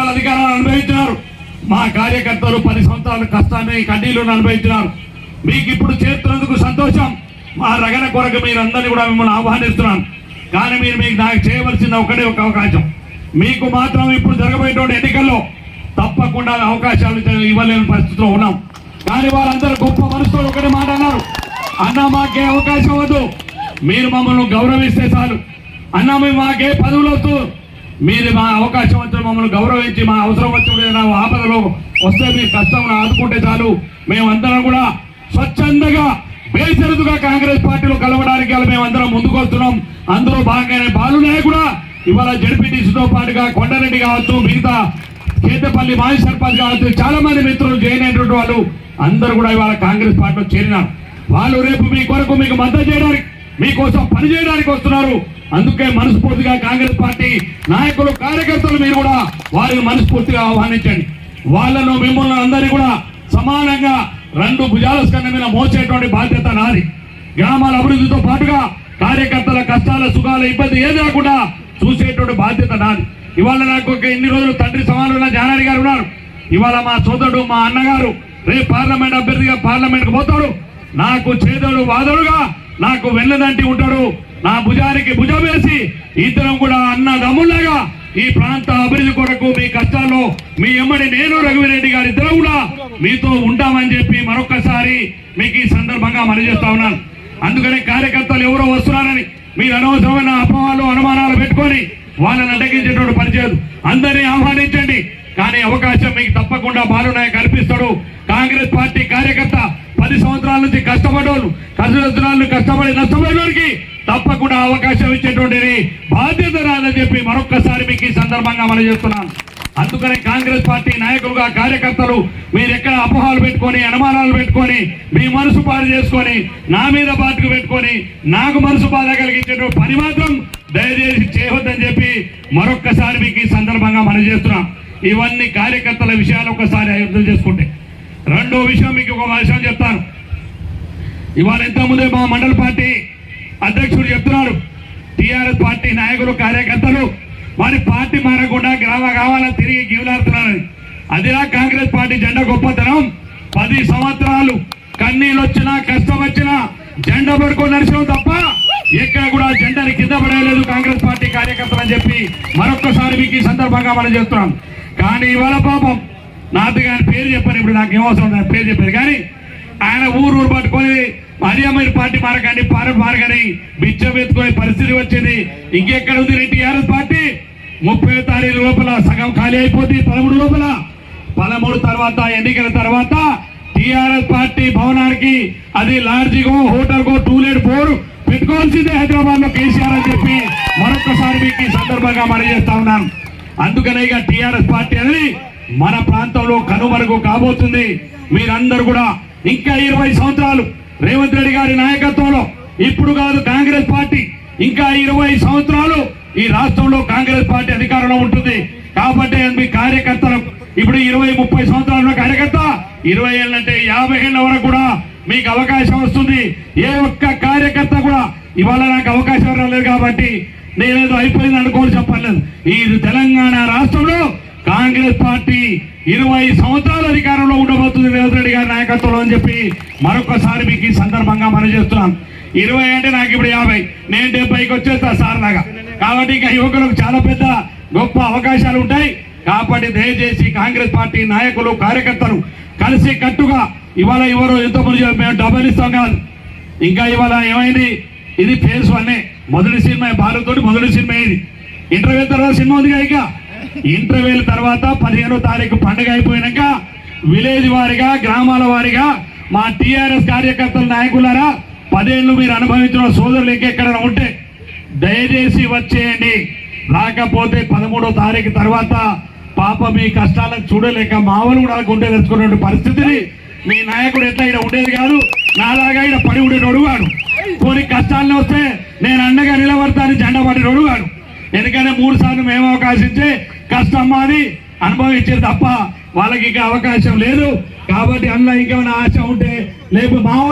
సంవత్సరాల అధికారాలు అనుభవించినారు, మా కార్యకర్తలు 10 సంవత్సరాల కష్టాన్ని కన్నీళ్లను అనుభవించినారు. మీకు ఇప్పుడు చేస్తున్నందుకు సంతోషం. మా రగన కొరకు మీరందరినీ కూడా మిమ్మల్ని ఆహ్వానిస్తున్నాను. కానీ మీకు నాకు చేయవలసిన ఒకటే ఒక అవకాశం. మీకు మాత్రం ఇప్పుడు జరగబోయేటువంటి ఎన్నికల్లో తప్పకుండా అవకాశాలు ఇవ్వలేని పరిస్థితిలో ఉన్నాం. కానీ వాళ్ళందరూ గొప్ప మనసుతో ఒకటే మాట అన్నారు, అన్న మాకే అవకాశం వద్దు, మీరు మమ్మల్ని గౌరవిస్తే చాలు. అన్న మేము మాకే పదవులు వస్తూ మీరు మా అవకాశం వచ్చి మమ్మల్ని గౌరవించి మా అవసరం వచ్చిన ఆపదలో వస్తే మీ కష్టం ఆదుకుంటే చాలు. మేమందరం కూడా స్వచ్ఛందంగా బేసరుదుగా కాంగ్రెస్ పార్టీలో కలవడానికి మేమందరం ముందుకు వస్తున్నాం. అందులో భాగంగానే బాలునాయ్ కూడా ఇవాళ జడ్పీటీసీతో పాటుగా కొండారెడ్డి కావచ్చు, మిగతా కేతపల్లి మాజీ సర్పంచ్ కావచ్చు, చాలా మంది మిత్రులు జాయిన్ అయినటువంటి వాళ్ళు అందరూ కూడా ఇవాళ కాంగ్రెస్ పార్టీలో చేరినారు. వాళ్ళు రేపు మీ కొరకు మీకు మద్దతు చేయడానికి, మీకోసం పనిచేయడానికి వస్తున్నారు. అందుకే మనస్ఫూర్తిగా కాంగ్రెస్ పార్టీ నాయకులు కార్యకర్తలు మీరు కూడా వారిని మనస్ఫూర్తిగా ఆహ్వానించండి. వాళ్ళను మిమ్మల్ని అందరినీ కూడా సమానంగా 2 భుజాల స్కంధం మీద మోసేటువంటి బాధ్యత నాది. గ్రామాల అభివృద్ధితో పాటుగా కార్యకర్తల కష్టాల సుఖాల ఇబ్బంది ఏది రాకుండా చూసేటువంటి బాధ్యత నాది. ఇవాళ నాకు ఇన్ని రోజులు తండ్రి సమానున్న జానారి గారు ఉన్నారు. ఇవాళ మా సోదరుడు మా అన్నగారు రేపు పార్లమెంట్ అభ్యర్థిగా పార్లమెంట్కి పోతాడు. నాకు చేదోడు వాదోడుగా నాకు వెళ్ళదంటి ఉంటాడు. నా భుజానికి భుజం వేసి ఇద్దరం కూడా అన్నదమ్ములాగా ఈ ప్రాంత అభివృద్ధి కొరకు మీ కష్టాల్లో మీ ఎమ్మడి నేను రఘువీరెడ్డి గారు ఇద్దరు కూడా మీతో ఉంటామని చెప్పి మరొకసారి మీకు ఈ సందర్భంగా మనజేస్తా ఉన్నాను. అందుకనే కార్యకర్తలు ఎవరో వస్తున్నారని మీరు అనవసరమైన అపోహలు అనుమానాలు పెట్టుకొని వాళ్ళని అడ్డగించేటువంటి పనిచేయదు. అందరినీ ఆహ్వానించండి. కానీ అవకాశం మీకు తప్పకుండా బాలునాయ్ కల్పిస్తాడు. కాంగ్రెస్ పార్టీ కార్యకర్త 10 సంవత్సరాల నుంచి కష్టపడోళ్ళు, కష్టపడి నష్టపోయేవారికి తప్పకుండా అవకాశం ఇచ్చేటువంటి బాధ్యత రాదని చెప్పి మరొక్కసారి మీకు ఈ సందర్భంగా మనం చేస్తున్నాను. అందుకనే కాంగ్రెస్ పార్టీ నాయకులుగా కార్యకర్తలు మీరు ఎక్కడ అపోహాలు పెట్టుకొని అనుమానాలు పెట్టుకొని మీ మనసు బాధ చేసుకొని నా మీద బాధకు పెట్టుకొని నాకు మనసు బాధ కలిగించేటువంటి పని మాత్రం దయచేసి చేయవద్దని చెప్పి మరొక్కసారి మీకు ఈ సందర్భంగా మనం చేస్తున్నాం. ఇవన్నీ కార్యకర్తల విషయాలు ఒకసారి అర్థం చేసుకుంటే, రెండో విషయం మీకు ఒక విషయం చెప్తాను. ఇవాళ ఇంతకుముందే మా మండల పార్టీ అధ్యక్షుడు చెప్తున్నాడు, టీఆర్ఎస్ పార్టీ నాయకులు కార్యకర్తలు మరి పార్టీ మారకుండా కావాలని తిరిగి గివులాడుతున్నారని. అదిలా కాంగ్రెస్ పార్టీ జెండా గొప్పతనం. 10 సంవత్సరాలు కన్నీళ్ళు వచ్చినా కష్టం వచ్చినా జెండా పడుకొని నడిచడం తప్ప ఎక్కడ కూడా జెండాని కింద పడలేదు కాంగ్రెస్ పార్టీ కార్యకర్తలు అని చెప్పి మరొక్కసారి మీకు ఈ సందర్భంగా మనం చేస్తున్నాం. కానీ ఇవాళ పాపం నాతో కానీ పేరు చెప్పాను, ఇప్పుడు నాకు ఏమవసరం పేరు చెప్పారు. కానీ ఆయన ఊరు పట్టుకొని అదే పార్టీ మారకండి మారకని బిచ్చం ఎత్తుకునే పరిస్థితి వచ్చింది. ఇంకెక్కడ ఉంది టీఆర్ఎస్ పార్టీ? 30వ తారీఖు లోపల సగం ఖాళీ అయిపోతుంది. 13 లోపల 13 తర్వాత ఎన్నికల తర్వాత టీఆర్ఎస్ పార్టీ భవనానికి అది లాడ్జిగో హోటల్కో టూలెట్ 4 పెట్టుకోవాల్సిందే హైదరాబాద్ లో కేసీఆర్ అని చెప్పి మరొకసారి మీకు ఈ సందర్భంగా మనం చేస్తా ఉన్నాను. అందుకనే ఇక టీఆర్ఎస్ పార్టీ అనేది మన ప్రాంతంలో కనుమరుగు కాబోతుంది. మీరందరూ కూడా ఇంకా 20 సంవత్సరాలు రేవంత్ రెడ్డి గారి నాయకత్వంలో, ఇప్పుడు కాదు కాంగ్రెస్ పార్టీ ఇంకా 20 సంవత్సరాలు ఈ రాష్ట్రంలో కాంగ్రెస్ పార్టీ అధికారంలో ఉంటుంది. కాబట్టి మీ కార్యకర్తలు ఇప్పుడు 20-30 సంవత్సరాల కార్యకర్త 20 ఏళ్ళంటే 50 ఏళ్ళ వరకు కూడా మీకు అవకాశం వస్తుంది. ఏ ఒక్క కార్యకర్త కూడా ఇవాళ నాకు అవకాశం రాలేదు కాబట్టి నేనేదో అయిపోయింది అనుకోని చెప్పలేదు. ఈ తెలంగాణ రాష్ట్రంలో కాంగ్రెస్ పార్టీ 20 సంవత్సరాల అధికారంలో ఉండబోతుంది రేవంత్ రెడ్డి గారి నాయకత్వంలో అని చెప్పి మరొకసారి మీకు ఈ సందర్భంగా మనం చేస్తున్నాం. 20 అంటే నాకు ఇప్పుడు 50, నేను 70కి వచ్చేస్తా సార్ లాగా. కాబట్టి ఇంకా యువకులకు చాలా పెద్ద గొప్ప అవకాశాలు ఉంటాయి. కాబట్టి దయచేసి కాంగ్రెస్ పార్టీ నాయకులు కార్యకర్తలు కలిసి కట్టుగా ఇవాళ ఎవరో ఎంతోమంది మేము డబ్బులు ఇస్తాం కాదు. ఇంకా ఇవాళ ఏమైంది, ఇది ఫేజ్ 1 మొదటి సినిమా భారత్ మొదటి సినిమా. ఇది ఇంటర్వ్యూ తర్వాత సినిమా ఉంది. ఇక ఇంటర్వ్యూల తర్వాత 15వ తారీఖు పండుగ అయిపోయినాక విలేజ్ వారిగా గ్రామాల వారిగా మా టీఆర్ఎస్ కార్యకర్తల నాయకులారా 10 ఏళ్ళు మీరు అనుభవించిన సోదరులు ఇంకెక్కడ ఉంటే దయచేసి వచ్చేయండి. రాకపోతే 13వ తారీఖు తర్వాత పాప మీ కష్టాలను చూడలేక మామూలు కూడా గుండె తెచ్చుకునే పరిస్థితిని మీ నాయకుడు ఎట్లా ఇక్కడ ఉండేది కాదు. నాలాగా ఇక్కడ పడి ఉండేటోడు వాడు. కొన్ని కష్టాలను వస్తే నేను అండగా నిలబడతాను జెండా పడినోడు వాడు. ఎందుకంటే 3 సార్లు మేము అవకాశం ఇచ్చే కష్టం మాది అనుభవించేది తప్ప వాళ్ళకి ఇంకా అవకాశం లేదు. కాబట్టి అందులో ఇంకేమైనా ఆశ ఉంటే లేపు మా